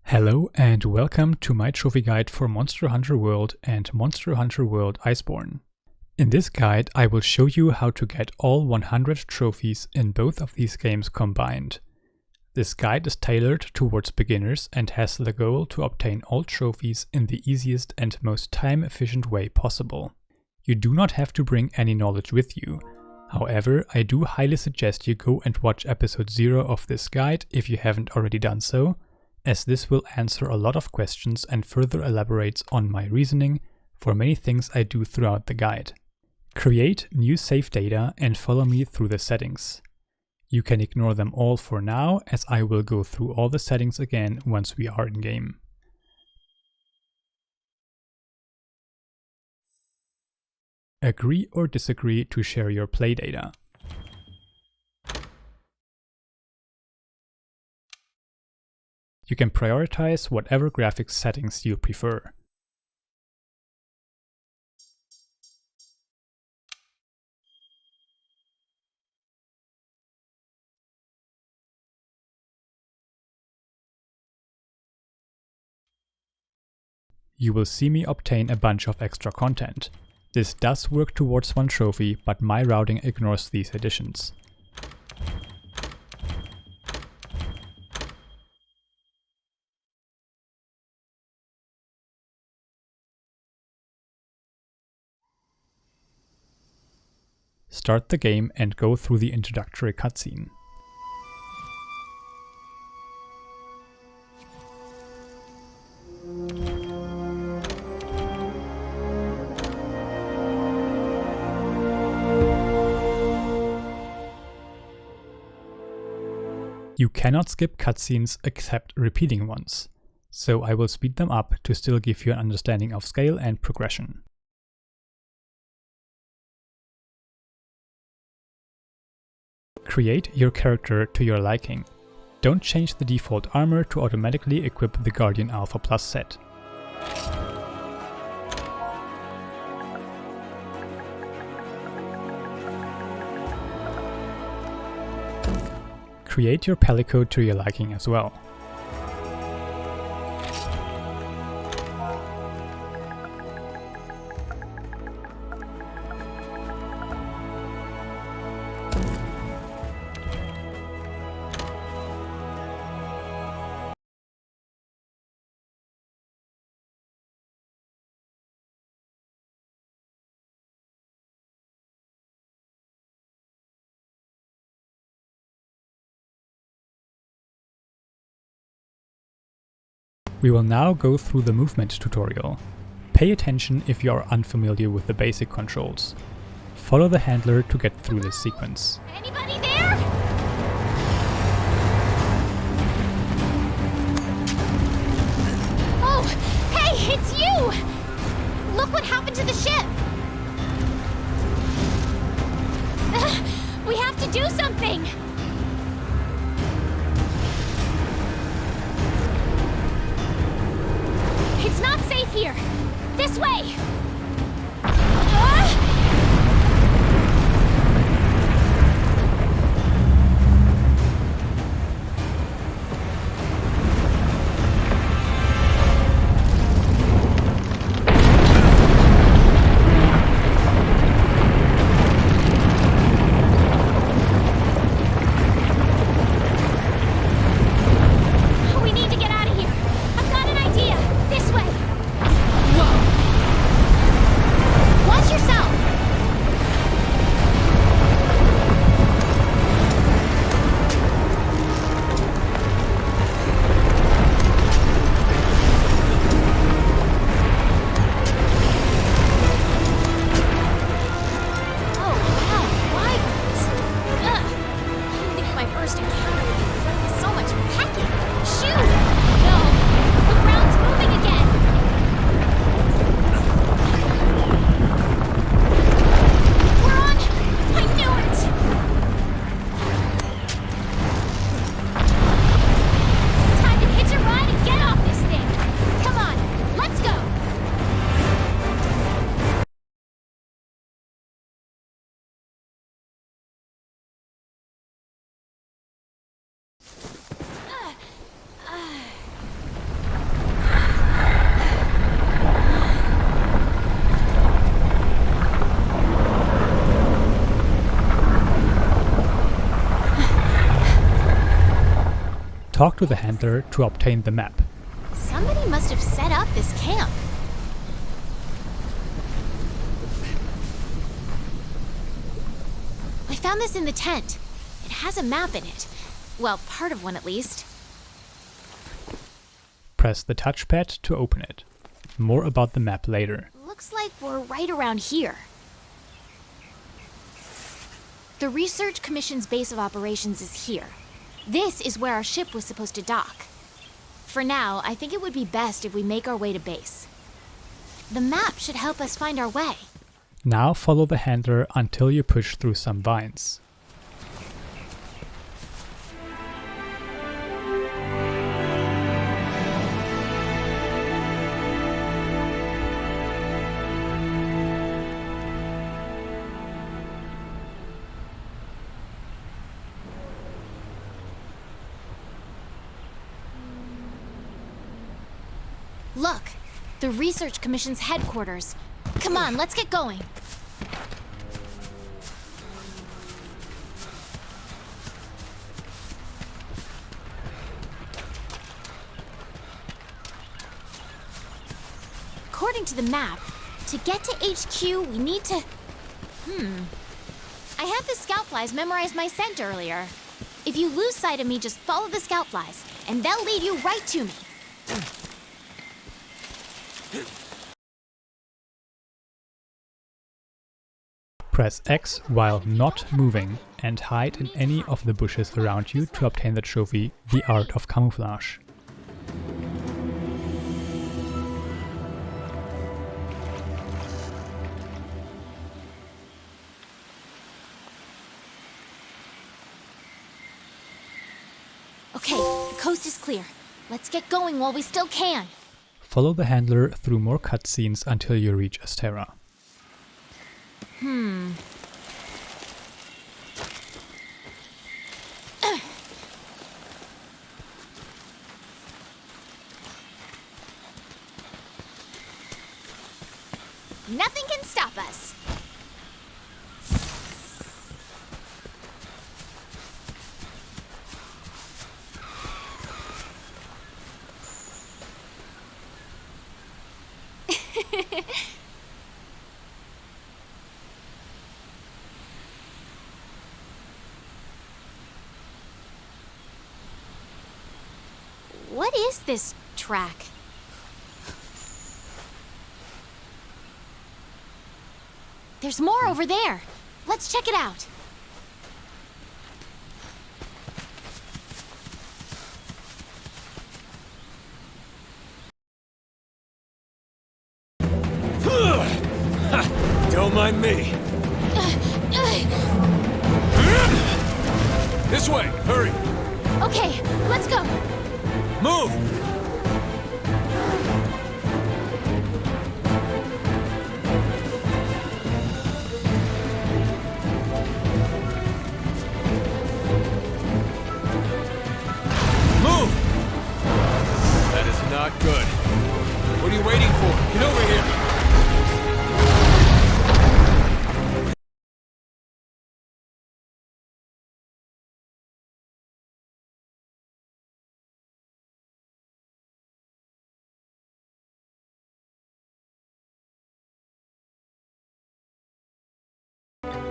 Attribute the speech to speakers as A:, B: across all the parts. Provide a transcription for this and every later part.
A: Hello and welcome to my trophy guide for Monster Hunter World and Monster Hunter World Iceborne. In this guide I will show you how to get all 100 trophies in both of these games combined. This guide is tailored towards beginners and has the goal to obtain all trophies in the easiest and most time-efficient way possible. You do not have to bring any knowledge with you. However, I do highly suggest you go and watch episode 0 of this guide if you haven't already done so, as this will answer a lot of questions and further elaborates on my reasoning for many things I do throughout the guide. Create new save data and follow me through the settings. You can ignore them all for now, as I will go through all the settings again once we are in game. Agree or disagree to share your play data. You can prioritize whatever graphics settings you prefer. You will see me obtain a bunch of extra content. This does work towards one trophy, but my routing ignores these additions. Start the game and go through the introductory cutscene. You cannot skip cutscenes except repeating ones, so I will speed them up to still give you an understanding of scale and progression. Create your character to your liking. Don't change the default armor to automatically equip the Guardian Alpha Plus set. Create your palico to your liking as well. We will now go through the movement tutorial. Pay attention if you are unfamiliar with the basic controls. Follow the handler to get through this sequence.
B: Anybody there? Oh, hey, it's you! Look what happened to the ship! We have to do something! It's not safe here! This way! We need to get out of here! I've got an idea! This way! Whoa!
A: Talk to the handler to obtain the map.
B: Somebody must have set up this camp. I found this in the tent. It has a map in it. Well, part of one at least.
A: Press the touchpad to open it. More about the map later.
B: Looks like we're right around here. The Research Commission's base of operations is here. This is where our ship was supposed to dock. For now, I think it would be best if we make our way to base. The map should help us find our way.
A: Now follow the handler until you push through some vines.
B: Look, the Research Commission's headquarters. Come on, let's get going. According to the map, to get to HQ, we need to... I had the scout flies memorize my scent earlier. If you lose sight of me, just follow the scout flies, and they'll lead you right to me.
A: Press X while not moving and hide in any of the bushes around you to obtain the trophy, The Art of Camouflage.
B: Okay, the coast is clear. Let's get going while we still can.
A: Follow the handler through more cutscenes until you reach Astera.
B: Nothing can stop us. What is this track? There's more over there. Let's check it out.
C: Don't mind me. This way, hurry.
B: Okay, let's go.
C: Move! Move! That is not good. What are you waiting for? Get over here!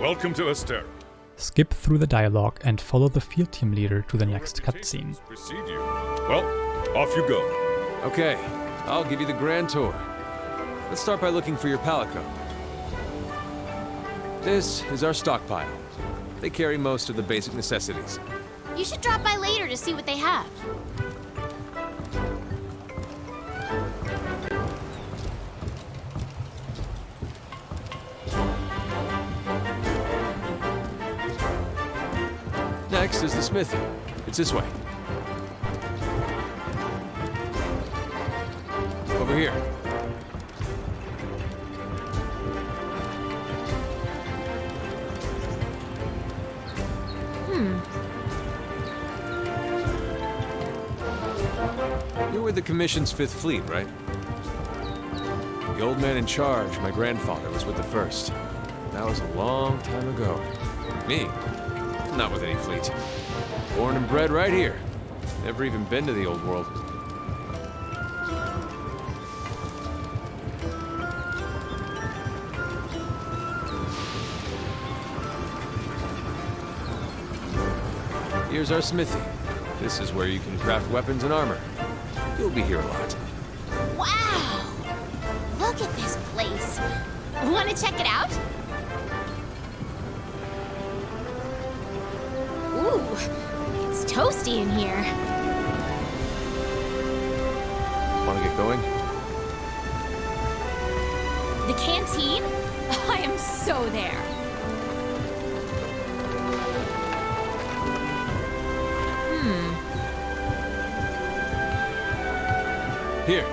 D: Welcome to Astera.
A: Skip through the dialogue and follow the field team leader to the next cutscene.
D: Precede you. Well, off you go.
C: Okay, I'll give you the grand tour. Let's start by looking for your palico. This is our stockpile. They carry most of the basic necessities.
B: You should drop by later to see what they have.
C: Next is the smithy. It's this way. Over here. You're with the Commission's 5th Fleet, right? The old man in charge, my grandfather, was with the 1st. That was a long time ago. Me? Not with any fleet. Born and bred right here. Never even been to the old world. Here's our smithy. This is where you can craft weapons and armor. You'll be here a lot.
B: Wow! Look at this place. Want to check it out? Ooh, it's toasty in here.
C: Want to get going?
B: The canteen? I am so there.
C: Here.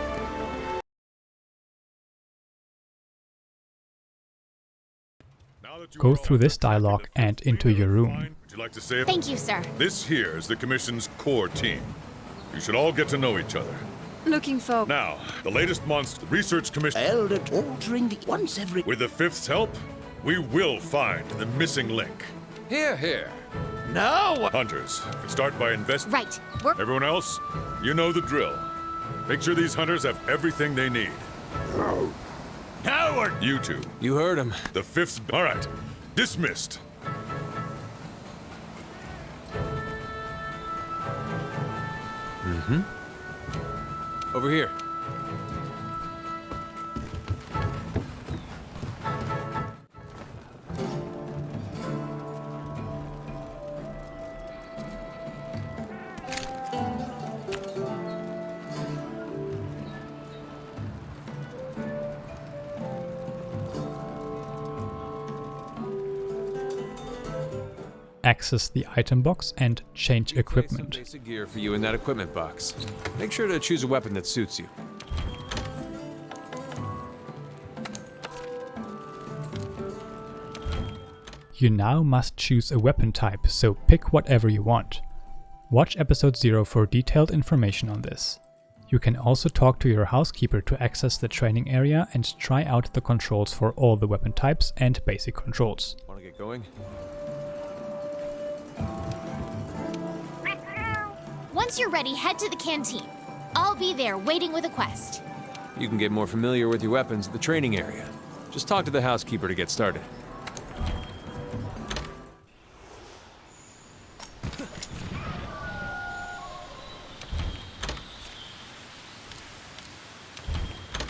A: Go through this dialogue and into your room.
D: Would you like to say it?
B: Thank you, sir.
D: This here is the Commission's core team. You should all get to know each other.
E: Looking for...
D: Now, the latest monster, the Research Commission.
F: Held at altering the once every...
D: With the Fifth's help, we will find the missing link.
C: Here, here.
F: No!
D: Hunters, can start by investing.
B: Right. We're...
D: Everyone else, you know the drill. Make sure these hunters have everything they need.
F: Coward!
D: You two,
C: You heard him.
D: the Fifth's... All right, dismissed.
C: Over here.
A: Access the item box and change
C: Place some
A: equipment.
C: basic gear for you in that equipment box. Make sure to choose a weapon that suits you.
A: You now must choose a weapon type, so pick whatever you want. Watch episode 0 for detailed information on this. You can also talk to your housekeeper to access the training area and try out the controls for all the weapon types and basic controls.
C: Want to get going?
B: Once you're ready, head to the canteen. I'll be there waiting with a quest.
C: You can get more familiar with your weapons at the training area. Just talk to the housekeeper to get started.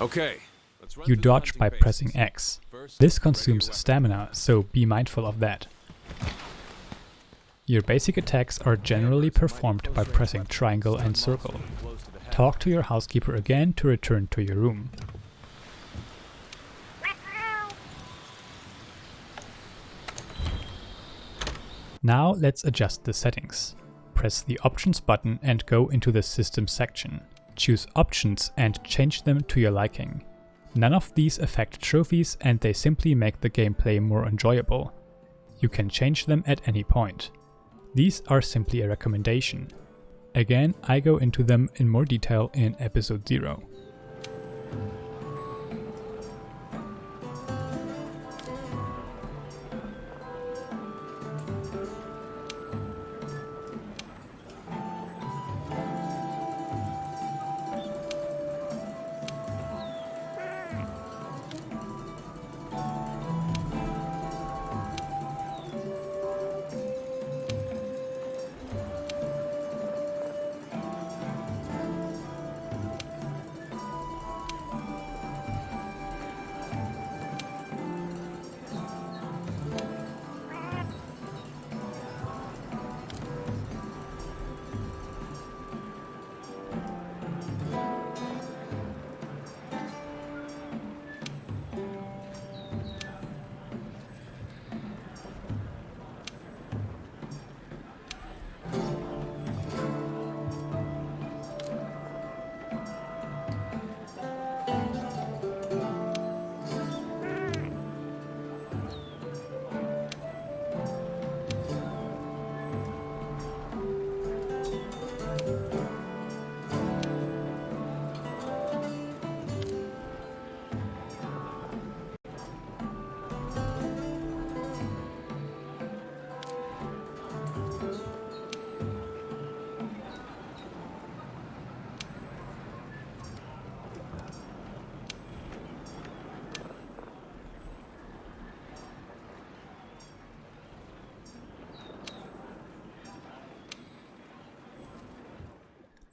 C: Okay. Let's run
A: You
C: through the
A: dodge
C: hunting
A: by
C: basics.
A: pressing X.
C: First,
A: This
C: ready
A: consumes
C: your weapon.
A: stamina, so be mindful of that. Your basic attacks are generally performed by pressing triangle and circle. Talk to your housekeeper again to return to your room. Now let's adjust the settings. Press the Options button and go into the System section. Choose Options and change them to your liking. None of these affect trophies and they simply make the gameplay more enjoyable. You can change them at any point. These are simply a recommendation. Again, I go into them in more detail in episode 0.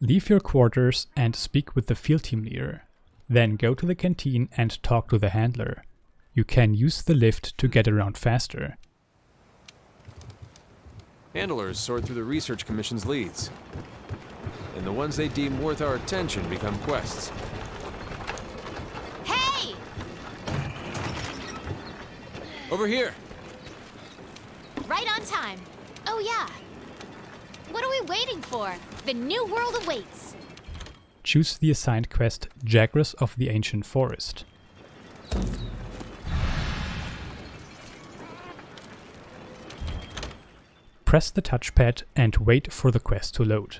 A: Leave your quarters and speak with the field team leader. Then go to the canteen and talk to the handler. You can use the lift to get around faster.
C: Handlers sort through the Research Commission's leads. And the ones they deem worth our attention become quests.
B: Hey!
C: Over here!
B: Right on time. Oh yeah. What are we waiting for? The new world awaits.
A: Choose the assigned quest Jagras of the Ancient Forest. Press the touchpad and wait for the quest to load.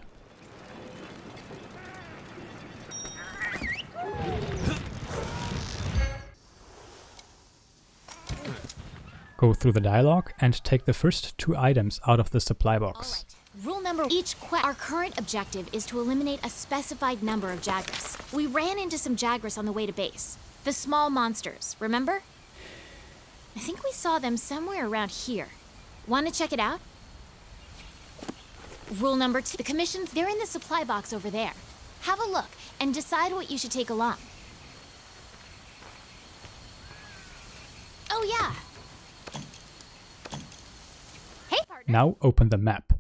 A: Go through the dialogue and take the first 2 items out of the supply box.
B: Alright. Rule number each quest. Our current objective is to eliminate a specified number of Jagras. We ran into some Jagras on the way to base. The small monsters, remember? I think we saw them somewhere around here. Want to check it out? Rule number 2. The commissions, they're in the supply box over there. Have a look and decide what you should take along. Oh yeah. Hey, partner.
A: Now open the map.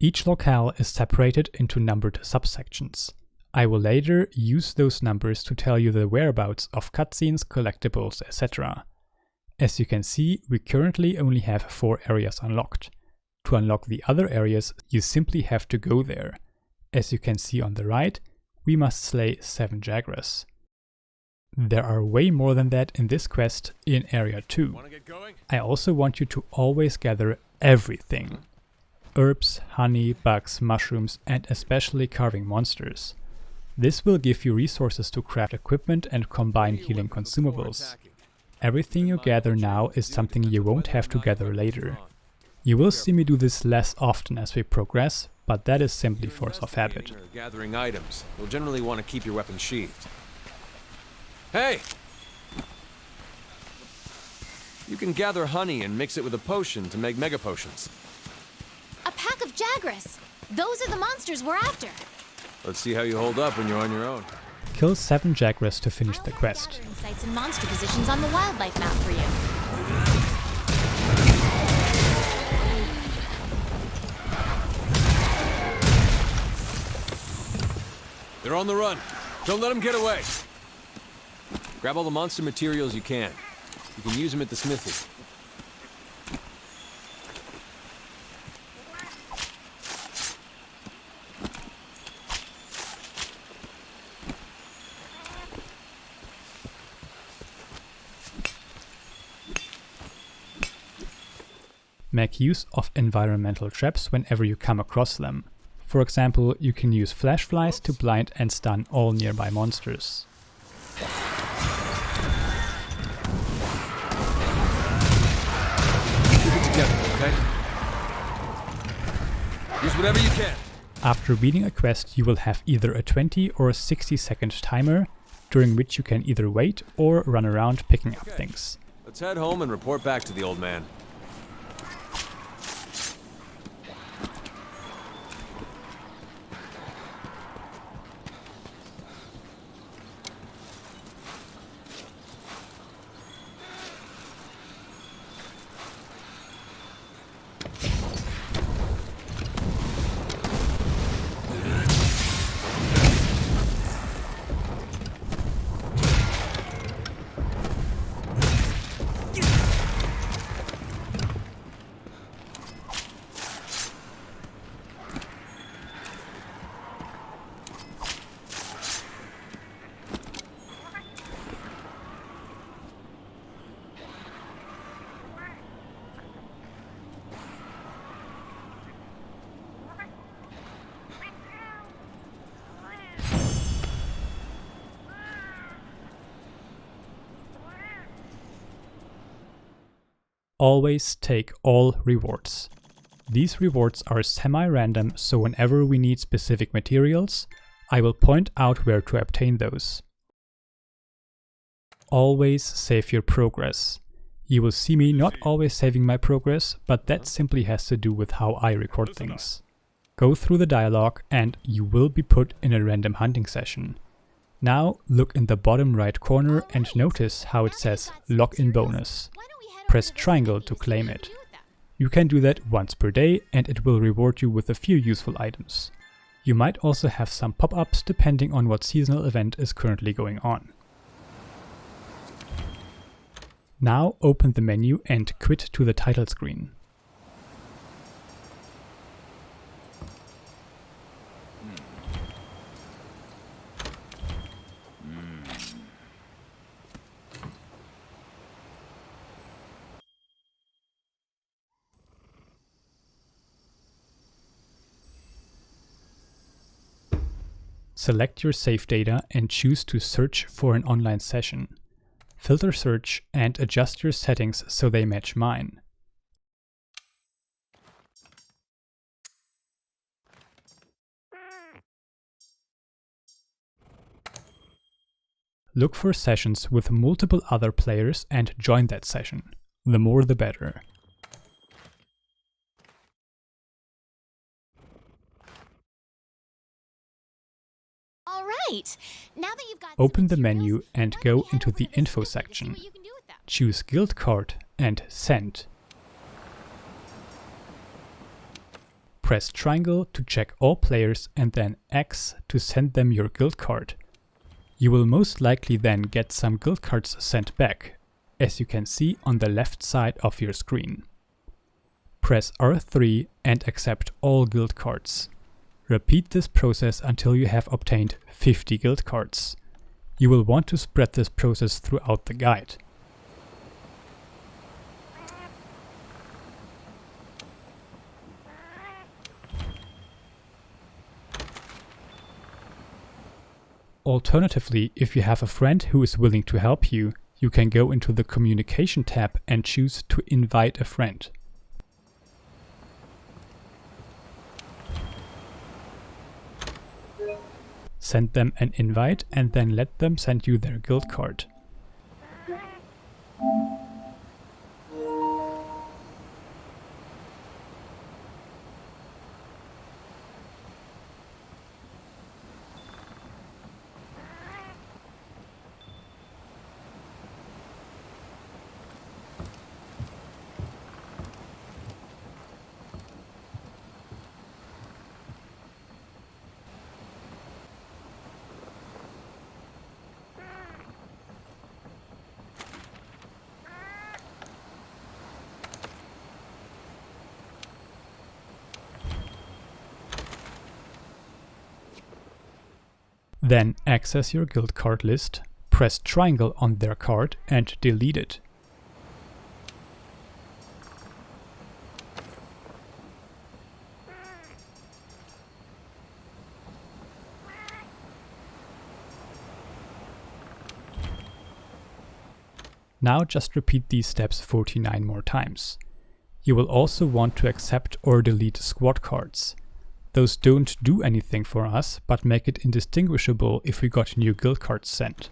A: Each locale is separated into numbered subsections. I will later use those numbers to tell you the whereabouts of cutscenes, collectibles, etc. As you can see, we currently only have 4 areas unlocked. To unlock the other areas, you simply have to go there. As you can see on the right, we must slay 7 Jagras. There are way more than that in this quest in Area 2.
C: Wanna get going?
A: I also want you to always gather everything. Herbs, honey, bugs, mushrooms, and especially carving monsters. This will give you resources to craft equipment and combine healing consumables. Everything you gather now is something you won't have to gather later. You will see me do this less often as we progress, but that is simply force of habit.
C: Gathering items. You'll generally want to keep your weapon sheathed. Hey! You can gather honey and mix it with a potion to make mega potions.
B: A pack of Jagras! Those are the monsters we're after!
C: Let's see how you hold up when you're on your own.
A: Kill 7 Jagras to finish the quest.
B: Gathering sites and monster positions on the wildlife map for you.
C: They're on the run. Don't let them get away. Grab all the monster materials you can. You can use them at the smithy.
A: Make use of environmental traps whenever you come across them. For example, you can use flash flies to blind and stun all nearby monsters.
C: Keep it together, okay? Use whatever you can.
A: After beating a quest, you will have either a 20 or a 60-second timer, during which you can either wait or run around picking up things.
C: Let's head home and report back to the old man.
A: Always take all rewards. These rewards are semi-random, so whenever we need specific materials, I will point out where to obtain those. Always save your progress. You will see me not always saving my progress, but that simply has to do with how I record things. Go through the dialogue and you will be put in a random hunting session. Now look in the bottom right corner and notice how it says login bonus. Press triangle to claim it. You can do that once per day and it will reward you with a few useful items. You might also have some pop-ups depending on what seasonal event is currently going on. Now open the menu and quit to the title screen. Select your save data and choose to search for an online session. Filter search and adjust your settings so they match mine. Look for sessions with multiple other players and join that session. The more the better.
B: Now that you've got
A: Open the menu and go into the info section. Choose guild card and send. Press triangle to check all players and then X to send them your guild card. You will most likely then get some guild cards sent back, as you can see on the left side of your screen. Press R3 and accept all guild cards. Repeat this process until you have obtained 50 guild cards. You will want to spread this process throughout the guide. Alternatively, if you have a friend who is willing to help you, you can go into the Communication tab and choose to invite a friend. Send them an invite and then let them send you their guild card. Then access your guild card list, press triangle on their card and delete it. Now just repeat these steps 49 more times. You will also want to accept or delete squad cards. Those don't do anything for us, but make it indistinguishable if we got new guild cards sent.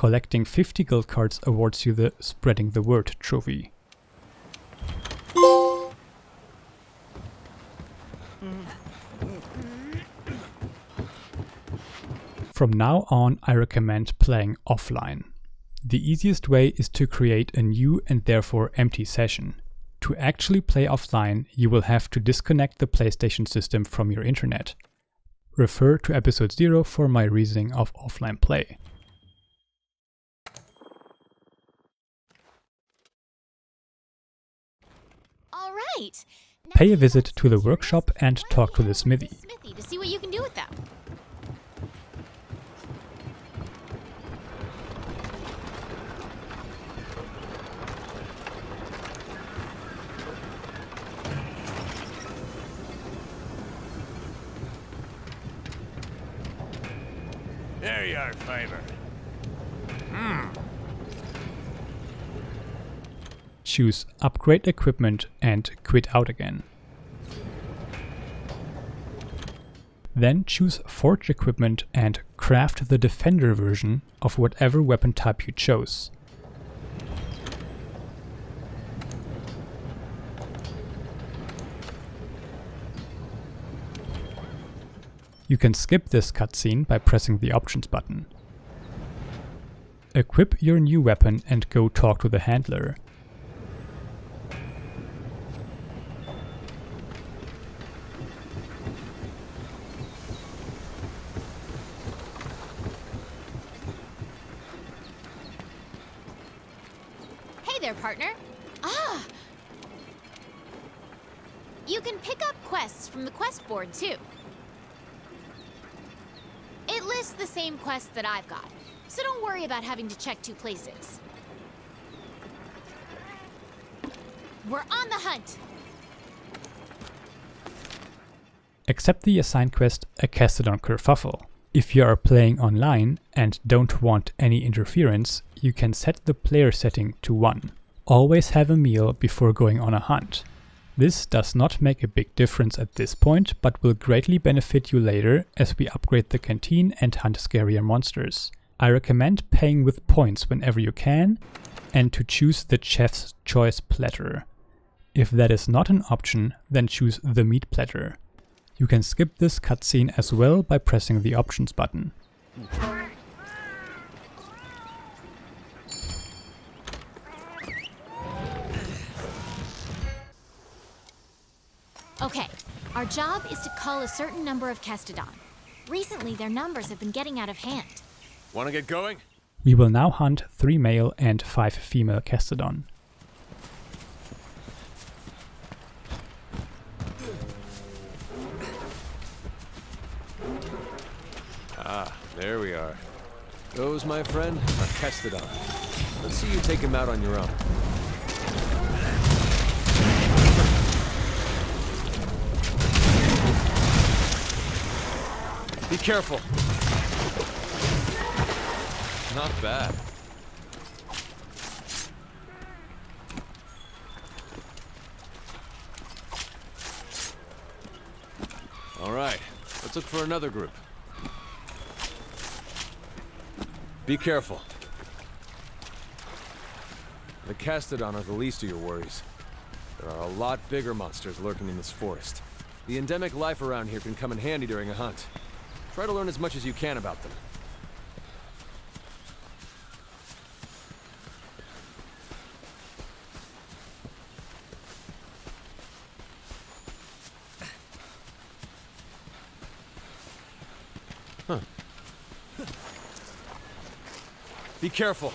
A: Collecting 50 guild cards awards you the Spreading the Word trophy. From now on, I recommend playing offline. The easiest way is to create a new and therefore empty session. To actually play offline, you will have to disconnect the PlayStation system from your internet. Refer to episode 0 for my reasoning of offline play.
B: All right. Now
A: Pay a
B: you
A: visit
B: have
A: to the
B: some
A: workshop and
B: Why
A: talk to
B: don't
A: the
B: you
A: smithy.
B: head to the smithy to see what you can do with them.
F: There you are, Fiver.
A: Choose Upgrade Equipment and quit out again. Then choose Forge Equipment and craft the Defender version of whatever weapon type you chose. You can skip this cutscene by pressing the Options button. Equip your new weapon and go talk to the handler.
B: Hey there, partner. Ah! You can pick up quests from the quest board, too. It lists the same quests that I've got, so don't worry about having to check 2 places. We're on the hunt!
A: Accept the assigned quest, a Kestodon Kerfuffle. If you are playing online and don't want any interference, you can set the player setting to 1. Always have a meal before going on a hunt. This does not make a big difference at this point, but will greatly benefit you later as we upgrade the canteen and hunt scarier monsters. I recommend paying with points whenever you can, and to choose the chef's choice platter. If that is not an option, then choose the meat platter. You can skip this cutscene as well by pressing the Options button.
B: Okay, our job is to cull a certain number of Kestodon. Recently, their numbers have been getting out of hand.
C: Want to get going?
A: We will now hunt 3 male and 5 female Kestodon.
C: Ah, there we are. Those, my friend, are Kestodon. Let's see you take him out on your own. Be careful. Not bad. All right, let's look for another group. Be careful. The Kestodon are the least of your worries. There are a lot bigger monsters lurking in this forest. The endemic life around here can come in handy during a hunt. Try to learn as much as you can about them. Huh. Be careful.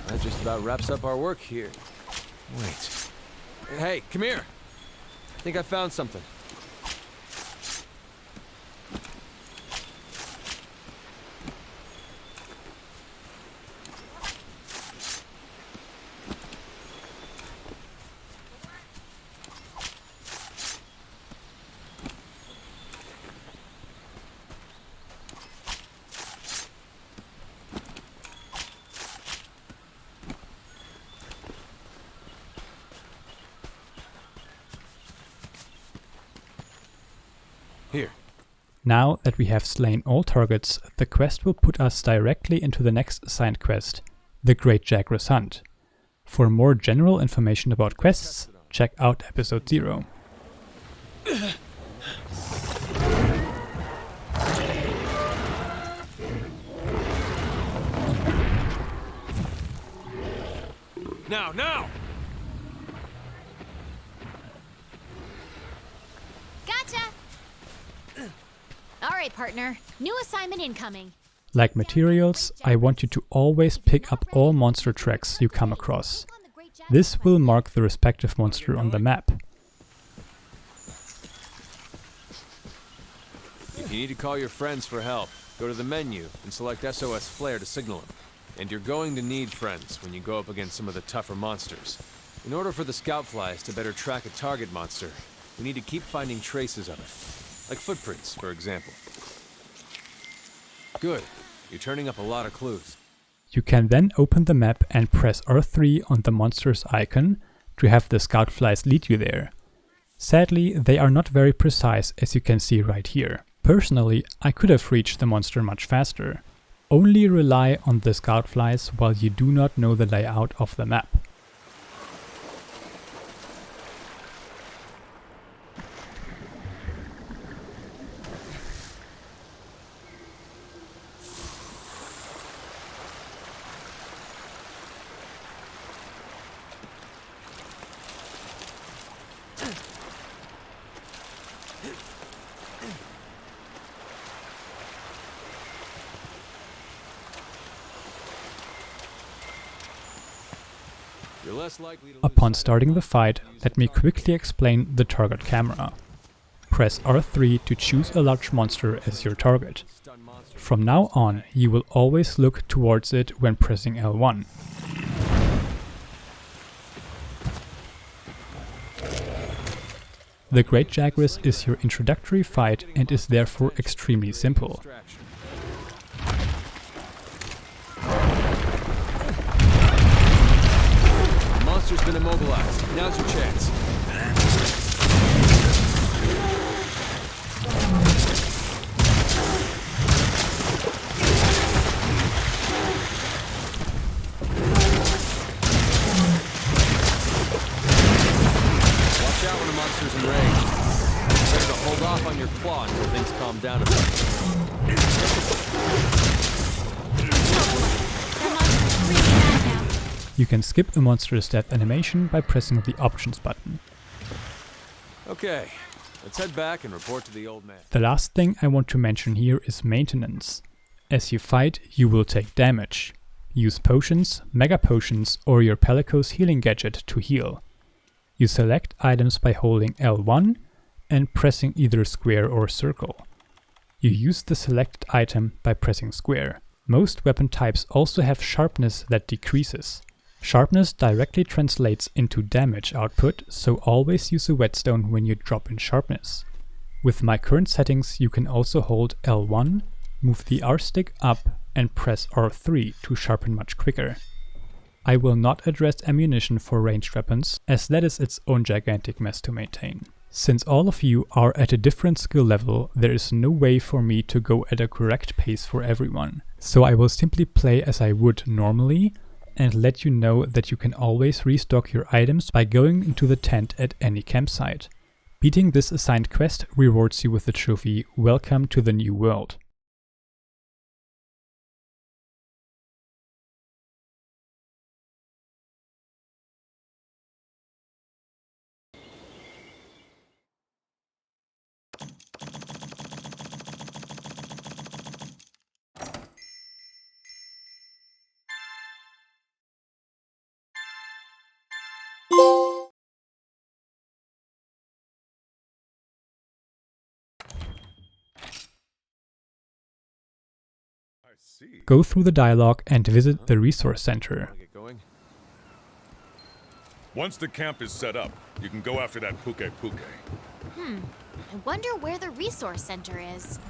C: That just about wraps up our work here. Wait. Hey, come here. I think I found something.
A: Now that we have slain all targets, the quest will put us directly into the next assigned quest, the Great Jagras Hunt. For more general information about quests, check out episode 0.
C: Now!
B: Gotcha! Alright, partner. New assignment incoming.
A: Like materials, I want you to always pick up all monster tracks you come across. This will mark the respective monster on the map.
C: If you need to call your friends for help, go to the menu and select SOS Flare to signal them. And you're going to need friends when you go up against some of the tougher monsters. In order for the scout flies to better track a target monster, we need to keep finding traces of it. Like footprints, for example. Good. You're turning up a lot of clues.
A: You can then open the map and press R3 on the monster's icon to have the scout flies lead you there. Sadly, they are not very precise, as you can see right here. Personally, I could have reached the monster much faster. Only rely on the scout flies while you do not know the layout of the map.
C: You're less likely to
A: Upon starting the fight, let me quickly explain the target camera. Press R3 to choose a large monster as your target. From now on, you will always look towards it when pressing L1. The Great Jagras is your introductory fight and is therefore extremely simple.
C: Monster's been immobilized. Now's your chance. Watch out when a monster's enraged. Better to hold off on your claw until things calm down a bit.
B: That monster's really mad now.
A: You can skip a monster's death animation by pressing the Options button.
C: Okay, let's head back and report to the old man.
A: The last thing I want to mention here is maintenance. As you fight, you will take damage. Use potions, mega potions, or your Pelico's healing gadget to heal. You select items by holding L1 and pressing either square or circle. You use the selected item by pressing square. Most weapon types also have sharpness that decreases. Sharpness directly translates into damage output, so always use a whetstone when you drop in sharpness. With my current settings, you can also hold L1, move the R stick up and press R3 to sharpen much quicker. I will not address ammunition for ranged weapons, as that is its own gigantic mess to maintain. Since all of you are at a different skill level, there is no way for me to go at a correct pace for everyone. So I will simply play as I would normally, and let you know that you can always restock your items by going into the tent at any campsite. Beating this assigned quest rewards you with the trophy "Welcome to the New World." Go through the dialogue and visit the resource center.
C: Get going?
D: Once the camp is set up, you can go after that Puke.
B: I wonder where the resource center is.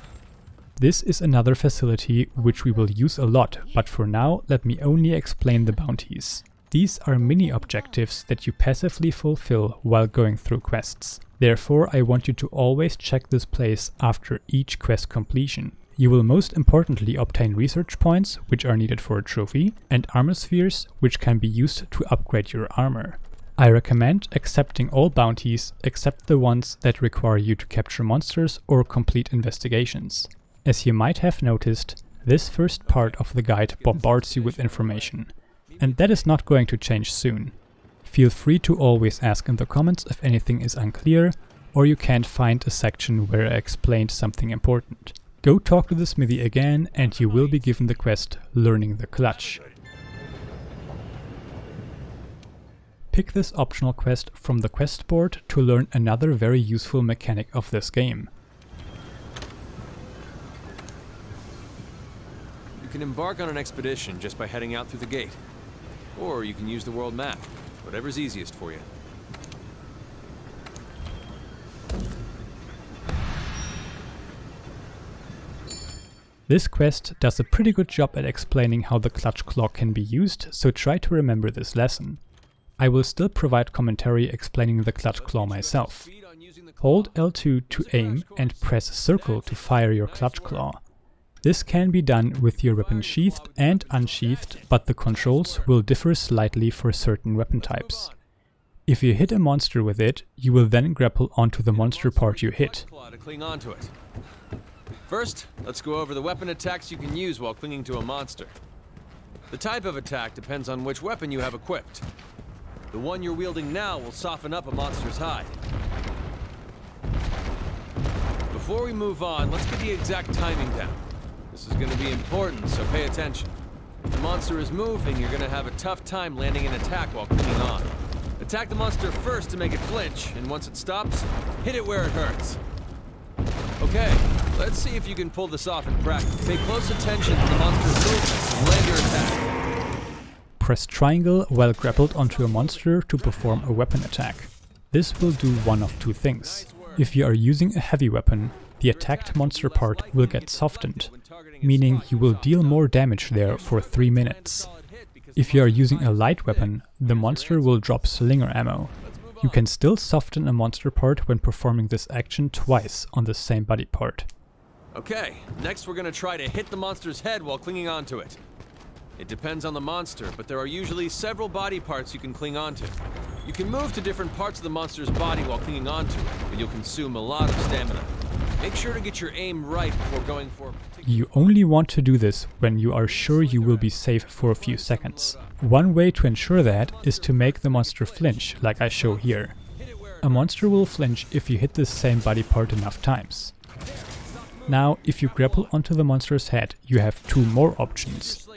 A: This is another facility which we will use a lot, but for now let me only explain the bounties. These are mini objectives that you passively fulfill while going through quests. Therefore, I want you to always check this place after each quest completion. You will most importantly obtain research points, which are needed for a trophy, and armor spheres, which can be used to upgrade your armor. I recommend accepting all bounties except the ones that require you to capture monsters or complete investigations. As you might have noticed, this first part of the guide bombards you with information, and that is not going to change soon. Feel free to always ask in the comments if anything is unclear, or you can't find a section where I explained something important. Go talk to the smithy again and you will be given the quest Learning the Clutch. Pick this optional quest from the quest board to learn another very useful mechanic of this game.
C: You can embark on an expedition just by heading out through the gate. Or you can use the world map, whatever's easiest for you.
A: This quest does a pretty good job at explaining how the clutch claw can be used, so try to remember this lesson. I will still provide commentary explaining the clutch claw myself. Hold L2 to aim and press circle to fire your clutch claw. This can be done with your weapon sheathed and unsheathed, but the controls will differ slightly for certain weapon types. If you hit a monster with it, you will then grapple onto the monster part you hit.
C: First, let's go over the weapon attacks you can use while clinging to a monster. The type of attack depends on which weapon you have equipped. The one you're wielding now will soften up a monster's hide. Before we move on, let's get the exact timing down. This is going to be important, so pay attention. If the monster is moving, you're going to have a tough time landing an attack while clinging on. Attack the monster first to make it flinch, and once it stops, hit it where it hurts. Okay, let's see if you can pull this off in practice. Pay close attention to the monster's movements and land your attack.
A: Press triangle while grappled onto a monster to perform a weapon attack. This will do one of two things. If you are using a heavy weapon, the attacked monster part will get softened, meaning you will deal more damage there for 3 minutes. If you are using a light weapon, the monster will drop slinger ammo. You can still soften a monster part when performing this action twice on the same body part.
C: Okay, next we're gonna try to hit the monster's head while clinging onto it. It depends on the monster, but there are usually several body parts you can cling onto. You can move to different parts of the monster's body while clinging onto it, but you'll consume a lot of stamina. Make sure to get your aim right before going for a particular...
A: You only want to do this when you are sure you will be safe for a few seconds. One way to ensure that is to make the monster flinch, like I show here. A monster will flinch if you hit the same body part enough times. Now, if you grapple onto the monster's head, you have 2 more options.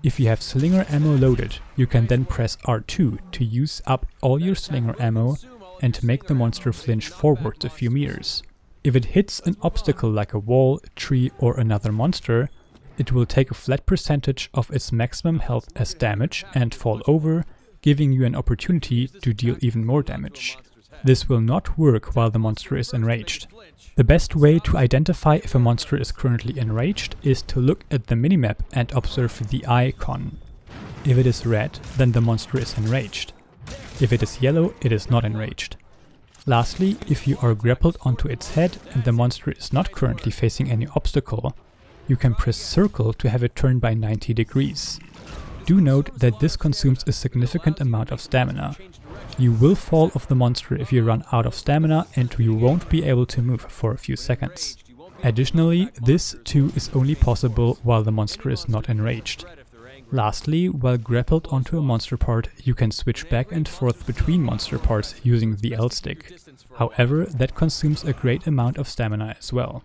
A: If you have slinger ammo loaded, you can then press R2 to use up all your slinger ammo and make the monster flinch forwards a few meters. If it hits an obstacle like a wall, tree or another monster, it will take a flat percentage of its maximum health as damage and fall over, giving you an opportunity to deal even more damage. This will not work while the monster is enraged. The best way to identify if a monster is currently enraged is to look at the minimap and observe the icon. If it is red, then the monster is enraged. If it is yellow, it is not enraged. Lastly, if you are grappled onto its head and the monster is not currently facing any obstacle, you can press circle to have it turn by 90 degrees. Do note that this consumes a significant amount of stamina. You will fall off the monster if you run out of stamina and you won't be able to move for a few seconds. Additionally, this too is only possible while the monster is not enraged. Lastly, while grappled onto a monster part, you can switch back and forth between monster parts using the L stick. However, that consumes a great amount of stamina as well.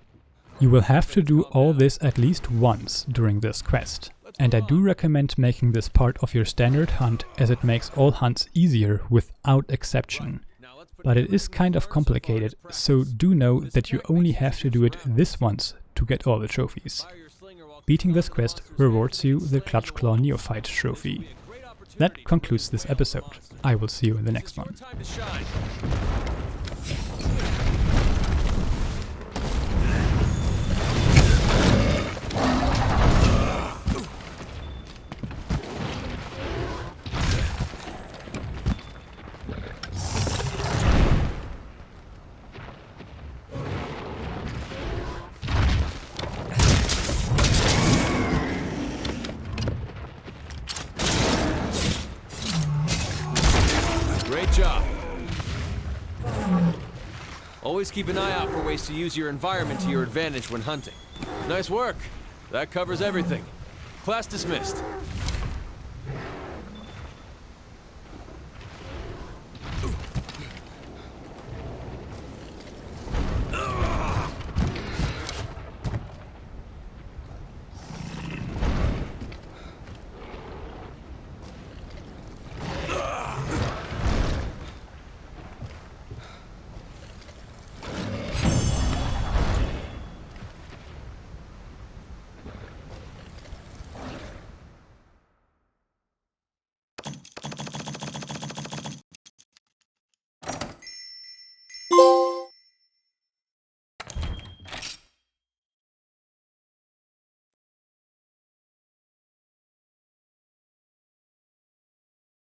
A: You will have to do all this at least once during this quest. And I do recommend making this part of your standard hunt, as it makes all hunts easier without exception. But it is kind of complicated, so do know that you only have to do it this once to get all the trophies. Beating this quest rewards you the Clutch Claw Neophyte trophy. That concludes this episode. I will see you in the next one.
C: job. Always keep an eye out for ways to use your environment to your advantage when hunting. Nice work. That covers everything. Class dismissed.